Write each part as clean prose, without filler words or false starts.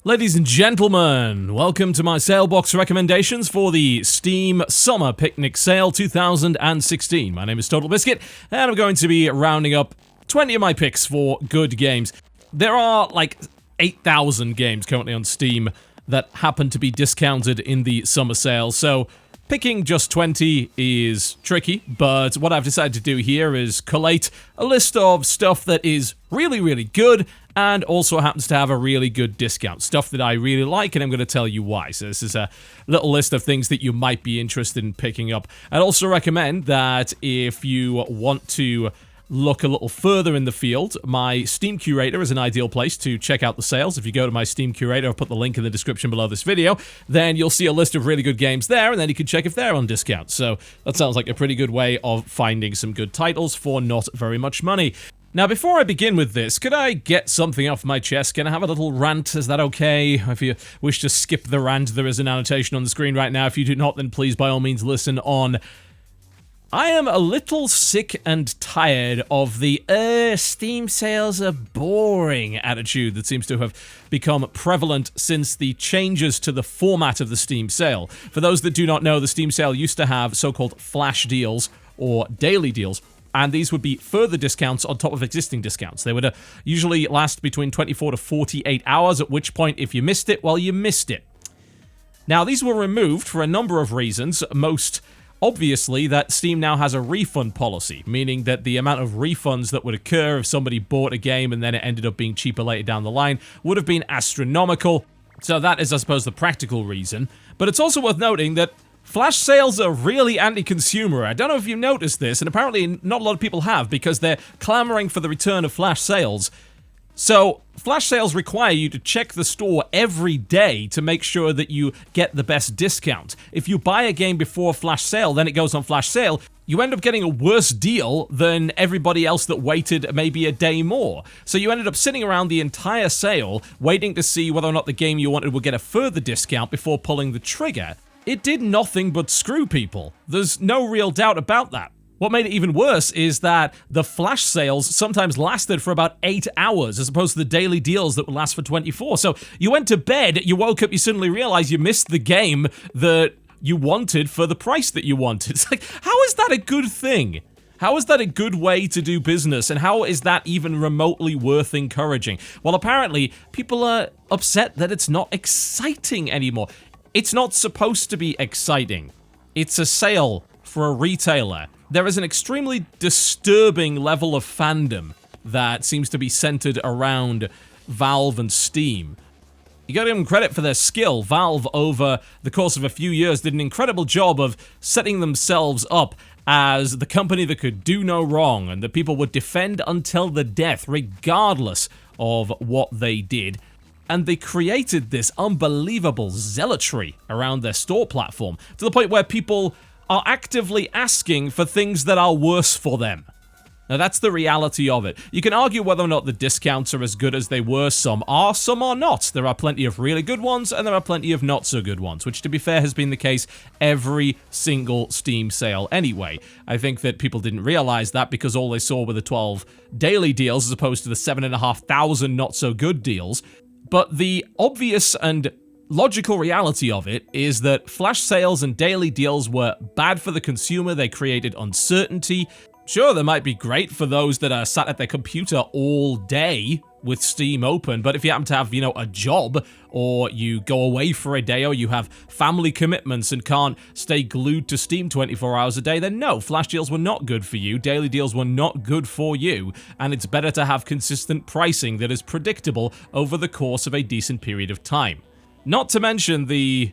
Ladies and gentlemen, welcome to my sale box recommendations for the Steam Summer Picnic Sale 2016. My name is TotalBiscuit, and I'm going to be rounding up 20 of my picks for good games. There are like 8,000 games currently on Steam that happen to be discounted in the summer sale, so picking just 20 is tricky, but what I've decided to do here is collate a list of stuff that is really good and also happens to have a really good discount. Stuff that I really like, and I'm going to tell you why. So this is a little list of things that you might be interested in picking up. I'd also recommend that if you want to look a little further in the field, my Steam Curator is an ideal place to check out the sales. If you go to my Steam Curator, I'll put the link in the description below this video, then you'll see a list of really good games there, and then you can check if they're on discount. So that sounds like a pretty good way of finding some good titles for not very much money. Now, before I begin with this, could I get something off my chest? Can I have a little rant? Is that okay? If you wish to skip the rant, there is an annotation on the screen right now. If you do not, then please, by all means, listen on. I am a little sick and tired of the Steam sales are boring attitude that seems to have become prevalent since the changes to the format of the Steam sale. For those that do not know, the Steam sale used to have so-called flash deals or daily deals, and these would be further discounts on top of existing discounts. They would usually last between 24 to 48 hours, at which point, if you missed it, well, you missed it. Now, these were removed for a number of reasons, most obviously that Steam now has a refund policy, meaning that the amount of refunds that would occur if somebody bought a game and then it ended up being cheaper later down the line would have been astronomical. So that is, I suppose, the practical reason. But it's also worth noting that flash sales are really anti-consumer. I don't know if you noticed this, and apparently not a lot of people have, because they're clamoring for the return of flash sales. So, flash sales require you to check the store every day to make sure that you get the best discount. If you buy a game before flash sale, then it goes on flash sale, you end up getting a worse deal than everybody else that waited maybe a day more. So you ended up sitting around the entire sale, waiting to see whether or not the game you wanted would get a further discount before pulling the trigger. It did nothing but screw people. There's no real doubt about that. What made it even worse is that the flash sales sometimes lasted for about 8 hours, as opposed to the daily deals that would last for 24. So you went to bed, you woke up, you suddenly realized you missed the game that you wanted for the price that you wanted. It's like, how is that a good thing? How is that a good way to do business, and how is that even remotely worth encouraging? Well, apparently, people are upset that it's not exciting anymore. It's not supposed to be exciting. It's a sale for a retailer. There is an extremely disturbing level of fandom that seems to be centered around Valve and Steam. You gotta give them credit for their skill. Valve, over the course of a few years, did an incredible job of setting themselves up as the company that could do no wrong and that people would defend until the death, regardless of what they did. And they created this unbelievable zealotry around their store platform, to the point where people are actively asking for things that are worse for them. Now, that's the reality of it. You can argue whether or not the discounts are as good as they were. Some are not. There are plenty of really good ones, and there are plenty of not so good ones, which, to be fair, has been the case every single Steam sale anyway. I think that people didn't realize that because all they saw were the 12 daily deals as opposed to the 7,500 not so good deals. But the obvious and logical reality of it is that flash sales and daily deals were bad for the consumer. They created uncertainty. Sure, they might be great for those that are sat at their computer all day with Steam open, but if you happen to have, a job, or you go away for a day, or you have family commitments and can't stay glued to Steam 24 hours a day, then no, flash deals were not good for you, daily deals were not good for you, and it's better to have consistent pricing that is predictable over the course of a decent period of time. Not to mention the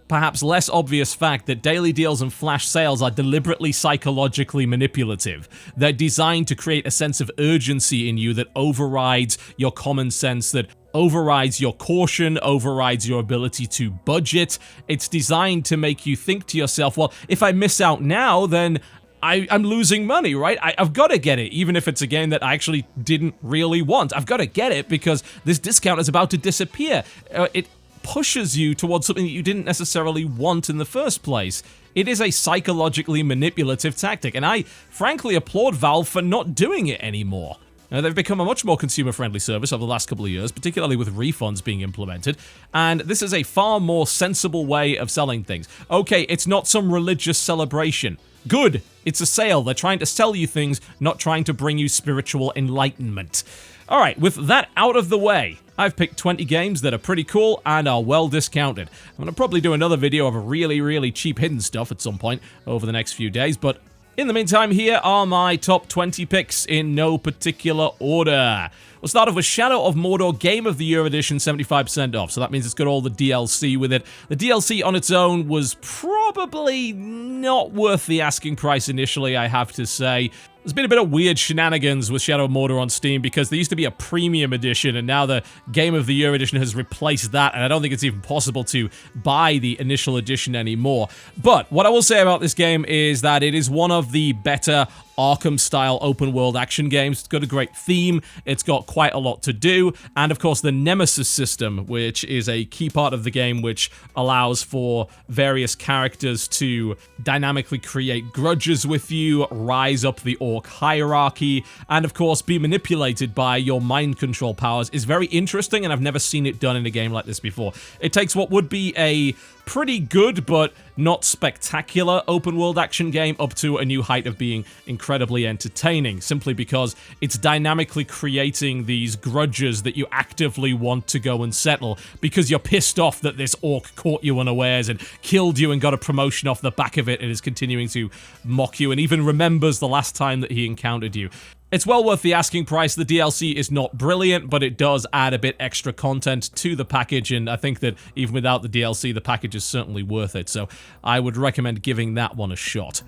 perhaps less obvious fact that daily deals and flash sales are deliberately psychologically manipulative. They're designed to create a sense of urgency in you that overrides your common sense, that overrides your caution, overrides your ability to budget. It's designed to make you think to yourself, well, if I miss out now, then I'm losing money, right? I've got to get it, even if it's a game that I actually didn't really want. I've got to get it because this discount is about to disappear. It pushes you towards something that you didn't necessarily want in the first place. It is a psychologically manipulative tactic, and I frankly applaud Valve for not doing it anymore. They've become a much more consumer-friendly service over the last couple of years, particularly with refunds being implemented, and this is a far more sensible way of selling things. Okay, it's not some religious celebration. Good! It's a sale. They're trying to sell you things, not trying to bring you spiritual enlightenment. Alright, with that out of the way, I've picked 20 games that are pretty cool and are well discounted. I'm going to probably do another video of really, really cheap hidden stuff at some point over the next few days, but in the meantime, here are my top 20 picks in no particular order. We'll start off with Shadow of Mordor Game of the Year Edition, 75% off, so that means it's got all the DLC with it. The DLC on its own was probably not worth the asking price initially, I have to say. There's been a bit of weird shenanigans with Shadow of Mordor on Steam because there used to be a premium edition and now the Game of the Year edition has replaced that, and I don't think it's even possible to buy the initial edition anymore. But what I will say about this game is that it is one of the better Arkham-style open-world action games. It's got a great theme, it's got quite a lot to do, and of course the Nemesis system, which is a key part of the game which allows for various characters to dynamically create grudges with you, rise up the orc hierarchy, and of course be manipulated by your mind control powers, is very interesting, and I've never seen it done in a game like this before. It takes what would be a pretty good but not spectacular open world action game up to a new height of being incredibly entertaining, simply because it's dynamically creating these grudges that you actively want to go and settle because you're pissed off that this orc caught you unawares and killed you and got a promotion off the back of it and is continuing to mock you and even remembers the last time that he encountered you. It's well worth the asking price. The DLC is not brilliant, but it does add a bit extra content to the package, and I think that even without the DLC, the package is certainly worth it, so I would recommend giving that one a shot.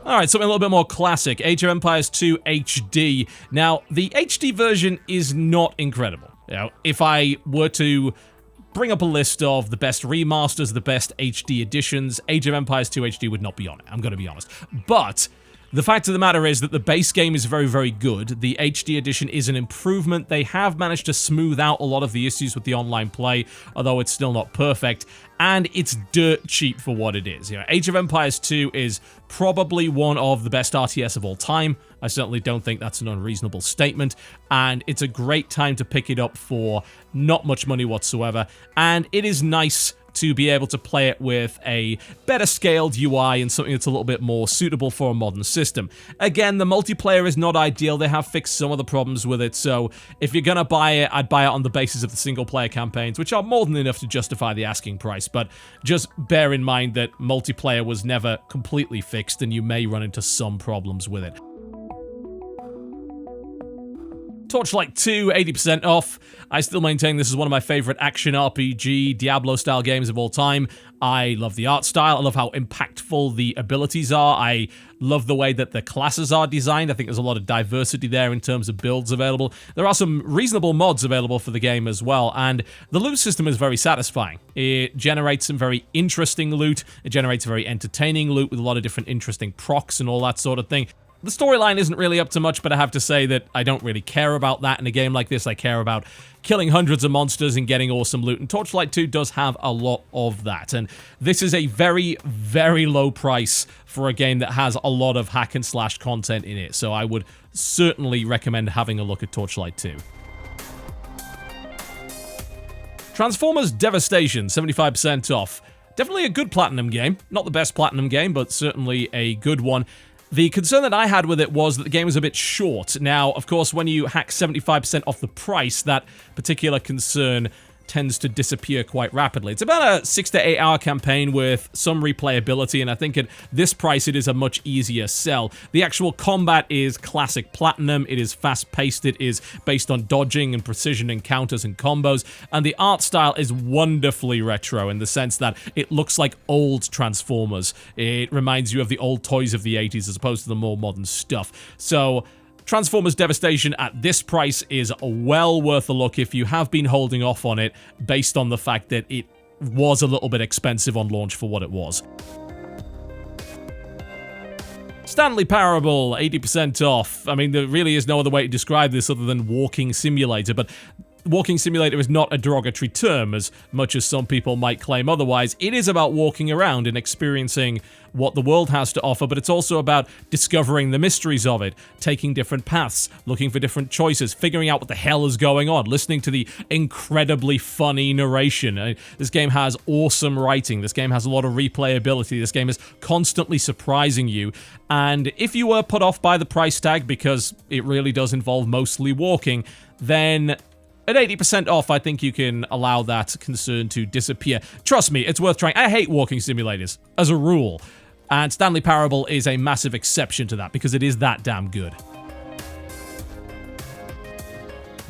Alright, something a little bit more classic, Age of Empires 2 HD. Now, the HD version is not incredible. You know, if I were to bring up a list of the best remasters, the best HD editions, Age of Empires 2 HD would not be on it, I'm going to be honest. But the fact of the matter is that the base game is very, very good. The HD edition is an improvement. They have managed to smooth out a lot of the issues with the online play, although it's still not perfect, and it's dirt cheap for what it is. You know, Age of Empires 2 is probably one of the best RTS of all time. I certainly don't think that's an unreasonable statement, and it's a great time to pick it up for not much money whatsoever, and it is nice to be able to play it with a better scaled UI and something that's a little bit more suitable for a modern system. Again, the multiplayer is not ideal. They have fixed some of the problems with it, so if you're gonna buy it, I'd buy it on the basis of the single player campaigns, which are more than enough to justify the asking price, but just bear in mind that multiplayer was never completely fixed and you may run into some problems with it. Torchlight 2, 80% off. I still maintain this is one of my favorite action RPG, Diablo-style games of all time. I love the art style. I love how impactful the abilities are. I love the way that the classes are designed. I think there's a lot of diversity there in terms of builds available. There are some reasonable mods available for the game as well, and the loot system is very satisfying. It generates some very interesting loot. It generates very entertaining loot with a lot of different interesting procs and all that sort of thing. The storyline isn't really up to much, but I have to say that I don't really care about that in a game like this. I care about killing hundreds of monsters and getting awesome loot, and Torchlight 2 does have a lot of that, and this is a very, very low price for a game that has a lot of hack and slash content in it, so I would certainly recommend having a look at Torchlight 2. Transformers Devastation, 75% off. Definitely a good Platinum game. Not the best Platinum game, but certainly a good one. The concern that I had with it was that the game was a bit short. Now, of course, when you hack 75% off the price, that particular concern tends to disappear quite rapidly. It's about a 6 to 8 hour campaign with some replayability, and I think at this price it is a much easier sell. The actual combat is classic Platinum, it is fast-paced, it is based on dodging and precision encounters and combos, and the art style is wonderfully retro in the sense that it looks like old Transformers. It reminds you of the old toys of the 80s as opposed to the more modern stuff. So Transformers Devastation at this price is well worth a look if you have been holding off on it based on the fact that it was a little bit expensive on launch for what it was. Stanley Parable, 80% off. I mean, there really is no other way to describe this other than walking simulator, but walking simulator is not a derogatory term as much as some people might claim otherwise. It is about walking around and experiencing what the world has to offer, but it's also about discovering the mysteries of it, taking different paths, looking for different choices, figuring out what the hell is going on, listening to the incredibly funny narration. This game has awesome writing. This game has a lot of replayability. This game is constantly surprising you. And if you were put off by the price tag, because it really does involve mostly walking, then at 80% off, I think you can allow that concern to disappear. Trust me, it's worth trying. I hate walking simulators, as a rule. And Stanley Parable is a massive exception to that, because it is that damn good.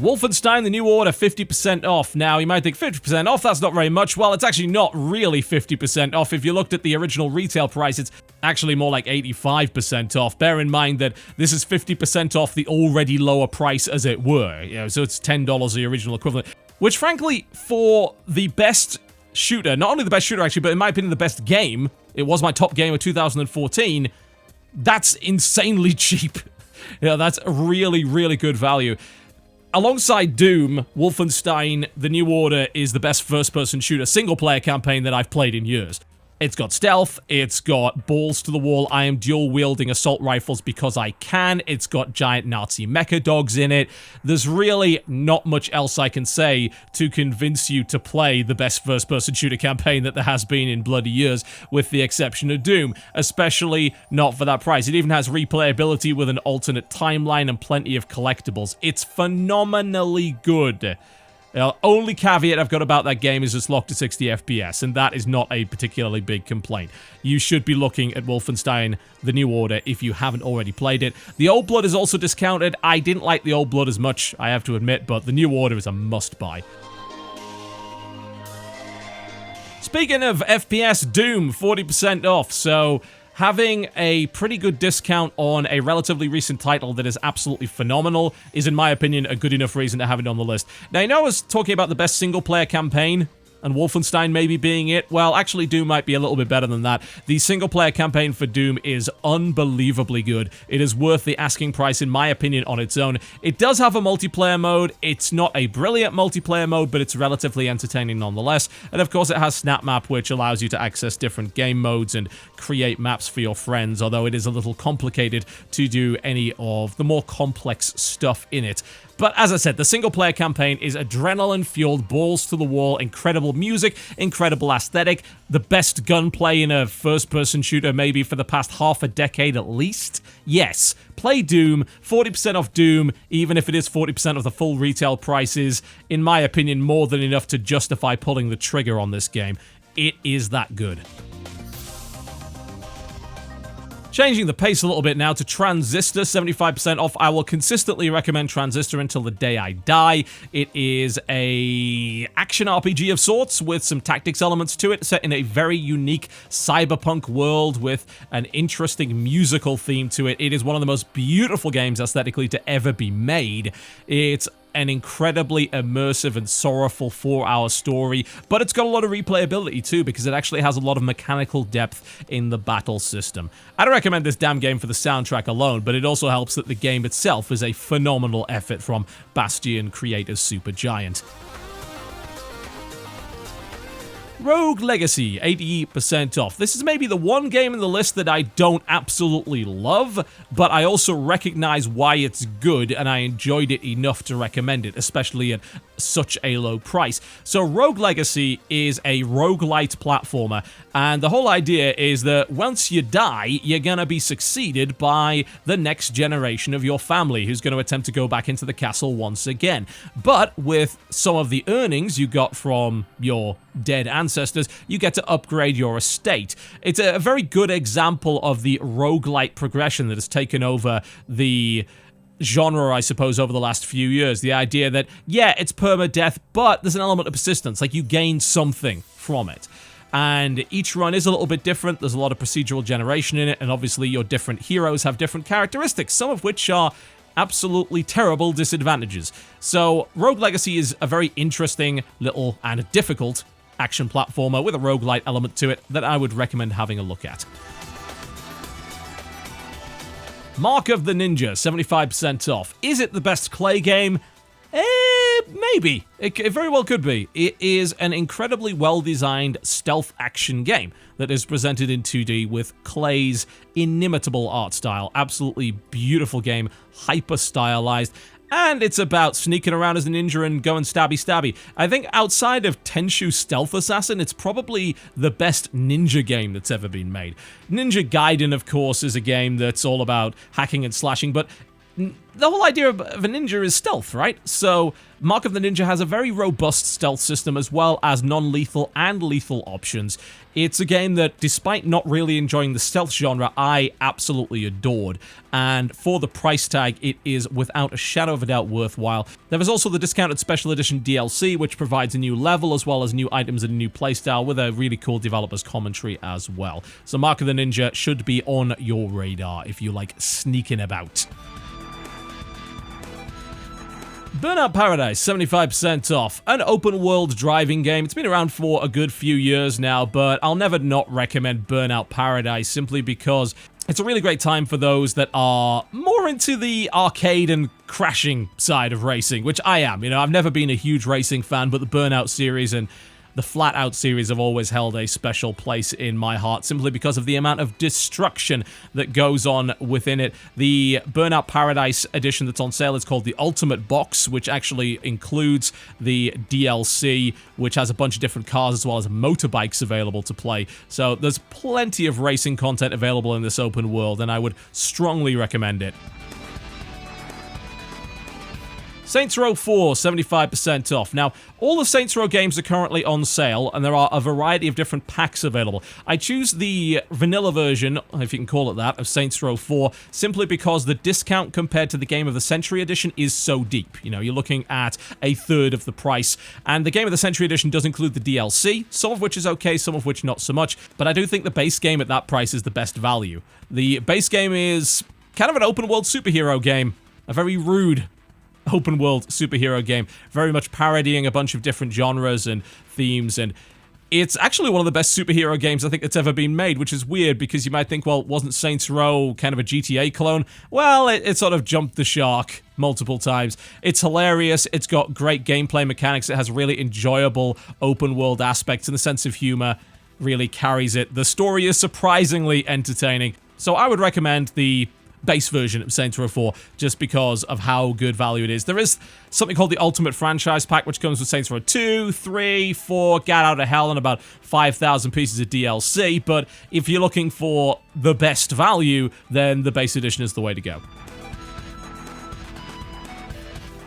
Wolfenstein: The New Order, 50% off. Now, you might think 50% off, that's not very much. Well, it's actually not really 50% off. If you looked at the original retail price, it's actually more like 85% off. Bear in mind that this is 50% off the already lower price, as it were. You know, so it's $10, the original equivalent. Which, frankly, for the best shooter, not only the best shooter, actually, but in my opinion, the best game, it was my top game of 2014, that's insanely cheap. That's really, really good value. Alongside Doom, Wolfenstein: The New Order is the best first-person shooter single-player campaign that I've played in years. It's got stealth, it's got balls to the wall, I am dual-wielding assault rifles because I can, it's got giant Nazi mecha dogs in it. There's really not much else I can say to convince you to play the best first-person shooter campaign that there has been in bloody years, with the exception of Doom, especially not for that price. It even has replayability with an alternate timeline and plenty of collectibles. It's phenomenally good. The only caveat I've got about that game is it's locked to 60 FPS, and that is not a particularly big complaint. You should be looking at Wolfenstein: The New Order if you haven't already played it. The Old Blood is also discounted. I didn't like the Old Blood as much, I have to admit, but The New Order is a must-buy. Speaking of FPS, Doom, 40% off, so having a pretty good discount on a relatively recent title that is absolutely phenomenal is, in my opinion, a good enough reason to have it on the list. Now, I know I was talking about the best single-player campaign, and Wolfenstein maybe being it. Well, actually, Doom might be a little bit better than that. The single-player campaign for Doom is unbelievably good. It is worth the asking price, in my opinion, on its own. It does have a multiplayer mode. It's not a brilliant multiplayer mode, but it's relatively entertaining nonetheless. And of course, it has Snap Map, which allows you to access different game modes and create maps for your friends, although it is a little complicated to do any of the more complex stuff in it. But as I said, the single-player campaign is adrenaline-fueled, balls-to-the-wall, incredible music, incredible aesthetic, the best gunplay in a first-person shooter maybe for the past half a decade at least. Yes, play Doom, 40% off Doom, even if it is 40% of the full retail prices, in my opinion, more than enough to justify pulling the trigger on this game. It is that good. Changing the pace a little bit now to Transistor, 75% off. I will consistently recommend Transistor until the day I die. It is a action RPG of sorts with some tactics elements to it, set in a very unique cyberpunk world with an interesting musical theme to it. It is one of the most beautiful games aesthetically to ever be made. It's an incredibly immersive and sorrowful 4-hour story, but it's got a lot of replayability too, because it actually has a lot of mechanical depth in the battle system. I'd recommend this damn game for the soundtrack alone, but it also helps that the game itself is a phenomenal effort from Bastion creators Supergiant. Rogue Legacy, 80% off. This is maybe the one game in the list that I don't absolutely love, but I also recognize why it's good, and I enjoyed it enough to recommend it, especially at such a low price. So Rogue Legacy is a roguelite platformer, and the whole idea is that once you die, you're gonna be succeeded by the next generation of your family, who's gonna attempt to go back into the castle once again. But with some of the earnings you got from your dead ancestors, you get to upgrade your estate. It's a very good example of the roguelite progression that has taken over the genre, I suppose, over the last few years. The idea that, yeah, it's permadeath, but there's an element of persistence, like you gain something from it. And each run is a little bit different. There's a lot of procedural generation in it, and obviously your different heroes have different characteristics, some of which are absolutely terrible disadvantages. So Rogue Legacy is a very interesting little and difficult action platformer with a roguelite element to it that I would recommend having a look at. Mark of the Ninja, 75% off. Is it the best Clay game? Maybe. It very well could be. It is an incredibly well-designed stealth action game that is presented in 2D with Clay's inimitable art style. Absolutely beautiful game, hyper-stylized. And it's about sneaking around as a ninja and going stabby-stabby. I think outside of Tenchu Stealth Assassin, it's probably the best ninja game that's ever been made. Ninja Gaiden, of course, is a game that's all about hacking and slashing, but the whole idea of a ninja is stealth, right? So Mark of the Ninja has a very robust stealth system as well as non-lethal and lethal options. It's a game that, despite not really enjoying the stealth genre, I absolutely adored. And for the price tag, it is without a shadow of a doubt worthwhile. There is also the discounted special edition DLC, which provides a new level as well as new items and a new playstyle with a really cool developer's commentary as well. So Mark of the Ninja should be on your radar if you like sneaking about. Burnout Paradise, 75% off. An open-world driving game. It's been around for a good few years now, but I'll never not recommend Burnout Paradise simply because it's a really great time for those that are more into the arcade and crashing side of racing, which I am. You know, I've never been a huge racing fan, but the Burnout series and the Flat Out series have always held a special place in my heart simply because of the amount of destruction that goes on within it. The Burnout Paradise edition that's on sale is called the Ultimate Box, which actually includes the DLC, which has a bunch of different cars as well as motorbikes available to play. So there's plenty of racing content available in this open world, and I would strongly recommend it. Saints Row 4, 75% off. Now, all the Saints Row games are currently on sale, and there are a variety of different packs available. I choose the vanilla version, if you can call it that, of Saints Row 4, simply because the discount compared to the Game of the Century edition is so deep. You know, you're looking at a third of the price, and the Game of the Century edition does include the DLC, some of which is okay, some of which not so much, but I do think the base game at that price is the best value. The base game is kind of an open-world superhero game, a very rude open world superhero game, very much parodying a bunch of different genres and themes, and it's actually one of the best superhero games I think that's ever been made, which is weird because you might think, well, wasn't Saints Row kind of a GTA clone? Well, it sort of jumped the shark multiple times. It's hilarious, it's got great gameplay mechanics, it has really enjoyable open world aspects, and the sense of humor really carries it. The story is surprisingly entertaining, so I would recommend the base version of Saints Row 4 just because of how good value it is. There is something called the Ultimate Franchise Pack, which comes with Saints Row 2, 3, 4, Get Out of Hell, and about 5,000 pieces of DLC, but if you're looking for the best value, then the base edition is the way to go.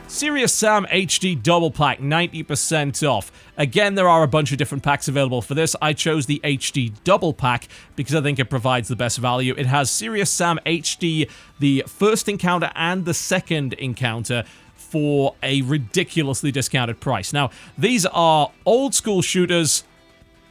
Serious Sam HD Double Pack, 90% off. Again, there are a bunch of different packs available for this. I chose the HD Double Pack because I think it provides the best value. It has Serious Sam HD, the first encounter and the second encounter, for a ridiculously discounted price. Now, these are old school shooters.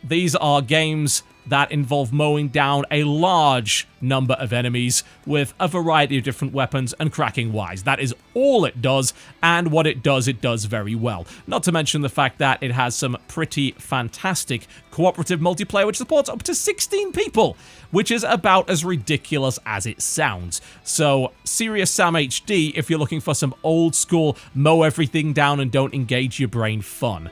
These are games that involve mowing down a large number of enemies with a variety of different weapons and cracking wise. That is all it does, and what it does very well. Not to mention the fact that it has some pretty fantastic cooperative multiplayer, which supports up to 16 people, which is about as ridiculous as it sounds. So, Serious Sam HD if you're looking for some old school mow everything down and don't engage your brain fun.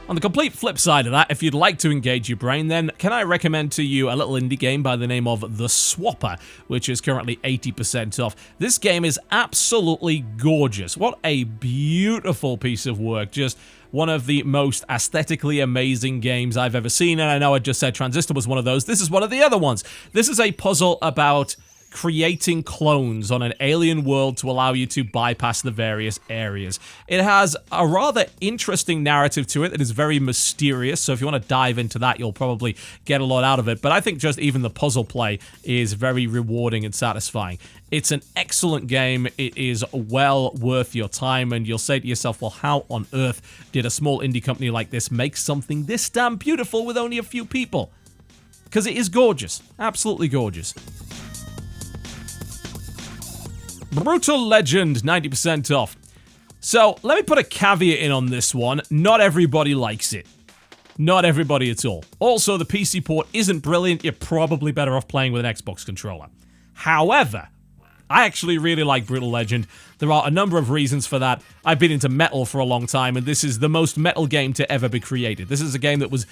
On the complete flip side of that, if you'd like to engage your brain, then can I recommend to you a little indie game by the name of The Swapper, which is currently 80% off. This game is absolutely gorgeous. What a beautiful piece of work. Just one of the most aesthetically amazing games I've ever seen, and I know I just said Transistor was one of those. This is one of the other ones. This is a puzzle about creating clones on an alien world to allow you to bypass the various areas. It has a rather interesting narrative to it that is very mysterious, so if you want to dive into that, you'll probably get a lot out of it, but I think just even the puzzle play is very rewarding and satisfying. It's an excellent game, it is well worth your time, and you'll say to yourself, well, how on earth did a small indie company like this make something this damn beautiful with only a few people? Because it is gorgeous, absolutely gorgeous. Brutal Legend, 90% off. So, let me put a caveat in on this one. Not everybody likes it. Not everybody at all. Also, the PC port isn't brilliant. You're probably better off playing with an Xbox controller. However, I actually really like Brutal Legend. There are a number of reasons for that. I've been into metal for a long time, and this is the most metal game to ever be created. This is a game that was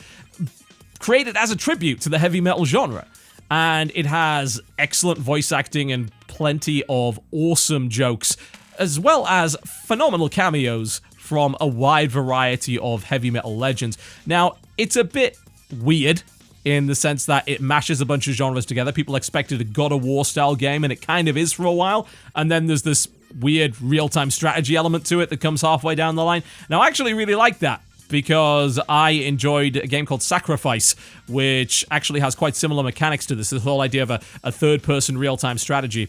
created as a tribute to the heavy metal genre. And it has excellent voice acting and plenty of awesome jokes, as well as phenomenal cameos from a wide variety of heavy metal legends. Now, it's a bit weird in the sense that it mashes a bunch of genres together. People expected a God of War style game, and it kind of is for a while. And then there's this weird real-time strategy element to it that comes halfway down the line. Now, I actually really like that, because I enjoyed a game called Sacrifice, which actually has quite similar mechanics to this whole idea of a third-person real-time strategy.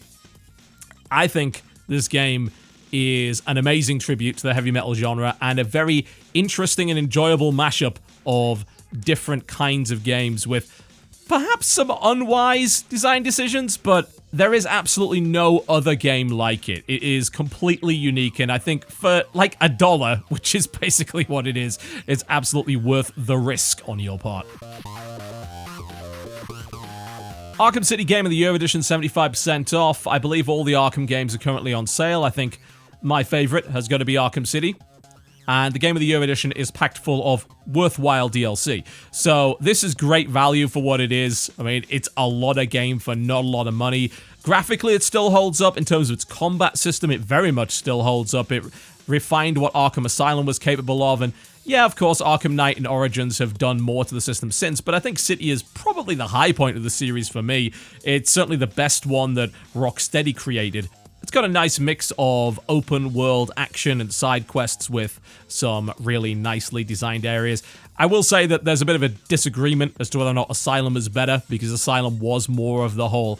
I think this game is an amazing tribute to the heavy metal genre and a very interesting and enjoyable mashup of different kinds of games with perhaps some unwise design decisions, but there is absolutely no other game like it. It is completely unique, and I think for like $1, which is basically what it is, it's absolutely worth the risk on your part. Arkham City Game of the Year Edition, 75% off. I believe all the Arkham games are currently on sale. I think my favorite has got to be Arkham City. And the Game of the Year edition is packed full of worthwhile DLC. So this is great value for what it is. I mean, it's a lot of game for not a lot of money. Graphically, it still holds up. In terms of its combat system, it very much still holds up. It refined what Arkham Asylum was capable of. And yeah, of course, Arkham Knight and Origins have done more to the system since, but I think City is probably the high point of the series for me. It's certainly the best one that Rocksteady created. It's got a nice mix of open world action and side quests with some really nicely designed areas. I will say that there's a bit of a disagreement as to whether or not Asylum is better, because Asylum was more of the whole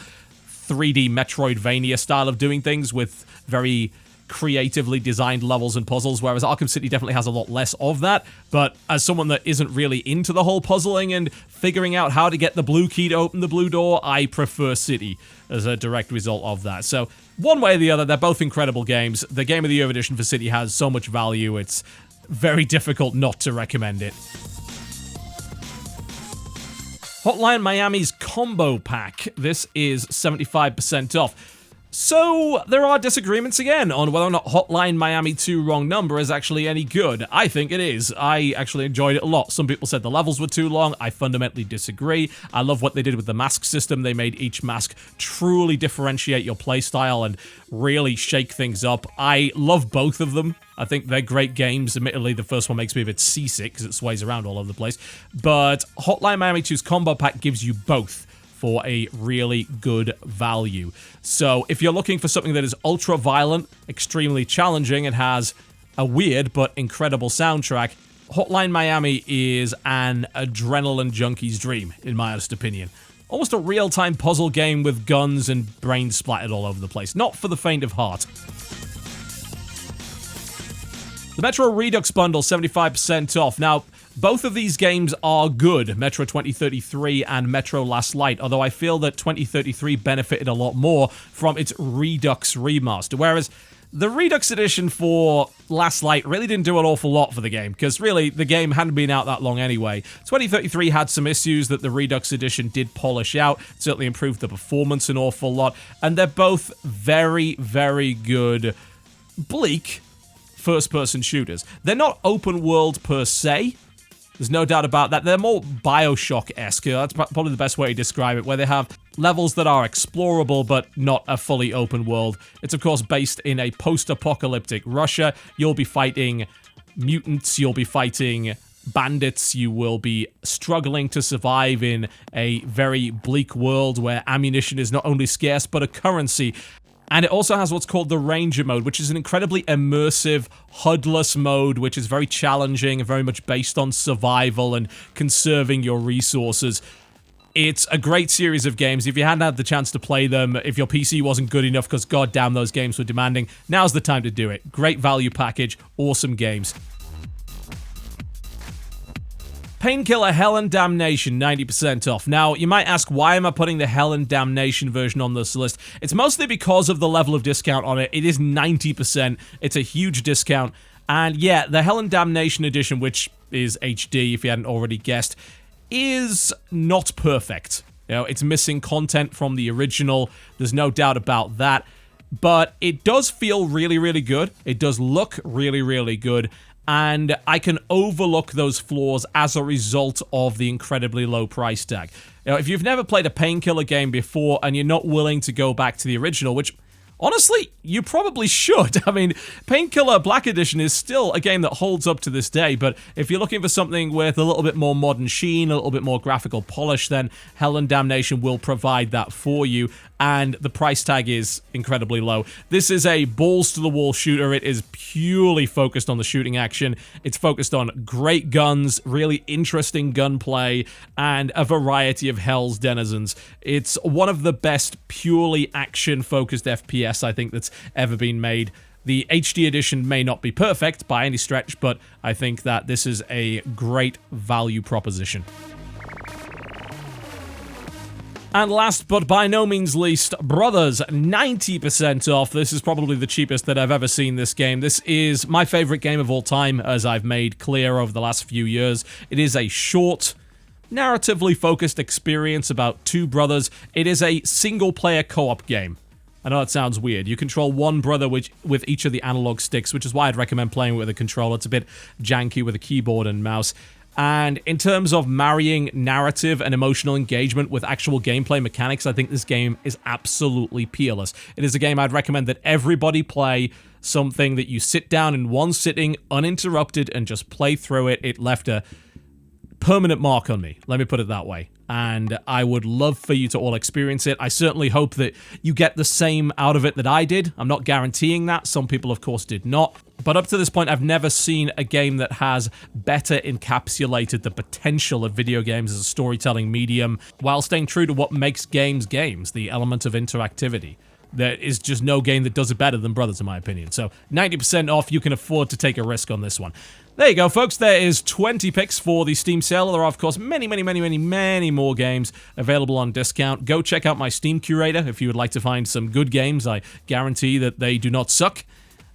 3D Metroidvania style of doing things with very creatively designed levels and puzzles, whereas Arkham City definitely has a lot less of that. But as someone that isn't really into the whole puzzling and figuring out how to get the blue key to open the blue door, I prefer City as a direct result of that. So one way or the other, they're both incredible games. The Game of the Year edition for City has so much value, it's very difficult not to recommend it. Hotline Miami's Combo Pack. This is 75% off. So, there are disagreements again on whether or not Hotline Miami 2 Wrong Number is actually any good. I think it is. I actually enjoyed it a lot. Some people said the levels were too long. I fundamentally disagree. I love what they did with the mask system. They made each mask truly differentiate your playstyle and really shake things up. I love both of them. I think they're great games. Admittedly, the first one makes me a bit seasick because it sways around all over the place. But Hotline Miami 2's Combo Pack gives you both for a really good value. So if you're looking for something that is ultra violent, extremely challenging, and has a weird but incredible soundtrack, Hotline Miami is an adrenaline junkie's dream, in my honest opinion. Almost a real-time puzzle game with guns and brains splattered all over the place. Not for the faint of heart. The Metro Redux bundle, 75% off. Now, both of these games are good, Metro 2033 and Metro Last Light, although I feel that 2033 benefited a lot more from its Redux remaster, whereas the Redux edition for Last Light really didn't do an awful lot for the game, because really, the game hadn't been out that long anyway. 2033 had some issues that the Redux edition did polish out, certainly improved the performance an awful lot, and they're both very, very good, bleak first-person shooters. They're not open world per se. There's no doubt about that. They're more Bioshock-esque. That's probably the best way to describe it, where they have levels that are explorable but not a fully open world. It's, of course, based in a post-apocalyptic Russia. You'll be fighting mutants. You'll be fighting bandits. You will be struggling to survive in a very bleak world where ammunition is not only scarce but a currency. And it also has what's called the Ranger mode, which is an incredibly immersive, HUD-less mode, which is very challenging and very much based on survival and conserving your resources. It's a great series of games. If you hadn't had the chance to play them, if your PC wasn't good enough because goddamn those games were demanding, now's the time to do it. Great value package, awesome games. Painkiller Hell and Damnation, 90% off. Now, you might ask, why am I putting the Hell and Damnation version on this list? It's mostly because of the level of discount on it. It is 90%. It's a huge discount. And yeah, the Hell and Damnation edition, which is HD, if you hadn't already guessed, is not perfect. You know, it's missing content from the original. There's no doubt about that. but it does feel really, really good. It does look really, really good. And I can overlook those flaws as a result of the incredibly low price tag. You know, if you've never played a Painkiller game before and you're not willing to go back to the original, which honestly, you probably should. I mean, Painkiller Black Edition is still a game that holds up to this day, but if you're looking for something with a little bit more modern sheen, a little bit more graphical polish, then Hell and Damnation will provide that for you, and the price tag is incredibly low. This is a balls-to-the-wall shooter. It is purely focused on the shooting action. It's focused on great guns, really interesting gunplay, and a variety of Hell's denizens. It's one of the best purely action-focused FPS I think that's ever been made. The HD edition may not be perfect by any stretch, but I think that this is a great value proposition. And last but by no means least, Brothers, 90% off. This is probably the cheapest that I've ever seen this game. This is my favorite game of all time, as I've made clear over the last few years. It is a short, narratively focused experience about two brothers. It is a single-player co-op game. I know that sounds weird. You control one brother with each of the analog sticks, which is why I'd recommend playing with a controller. It's a bit janky with a keyboard and mouse. And in terms of marrying narrative and emotional engagement with actual gameplay mechanics, I think this game is absolutely peerless. It is a game I'd recommend that everybody play, something that you sit down in one sitting, uninterrupted, and just play through it. It left a permanent mark on me, let me put it that way. And I would love for you to all experience it. I certainly hope that you get the same out of it that I did. I'm not guaranteeing that. Some people, of course, did not. But up to this point, I've never seen a game that has better encapsulated the potential of video games as a storytelling medium while staying true to what makes games games, the element of interactivity. There is just no game that does it better than Brothers, in my opinion. So 90% off, you can afford to take a risk on this one. There you go, folks. There is 20 picks for the Steam sale. There are, of course, many more games available on discount. Go check out my Steam curator if you would like to find some good games. I guarantee that they do not suck.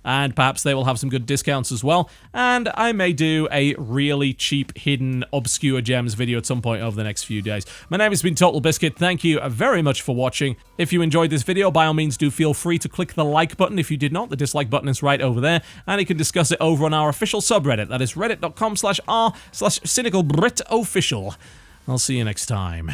And perhaps they will have some good discounts as well. And I may do a really cheap, hidden, obscure gems video at some point over the next few days. My name has been TotalBiscuit. Thank you very much for watching. If you enjoyed this video, by all means, do feel free to click the like button. If you did not, the dislike button is right over there. And you can discuss it over on our official subreddit. That is reddit.com/r/cynicalbritofficial. I'll see you next time.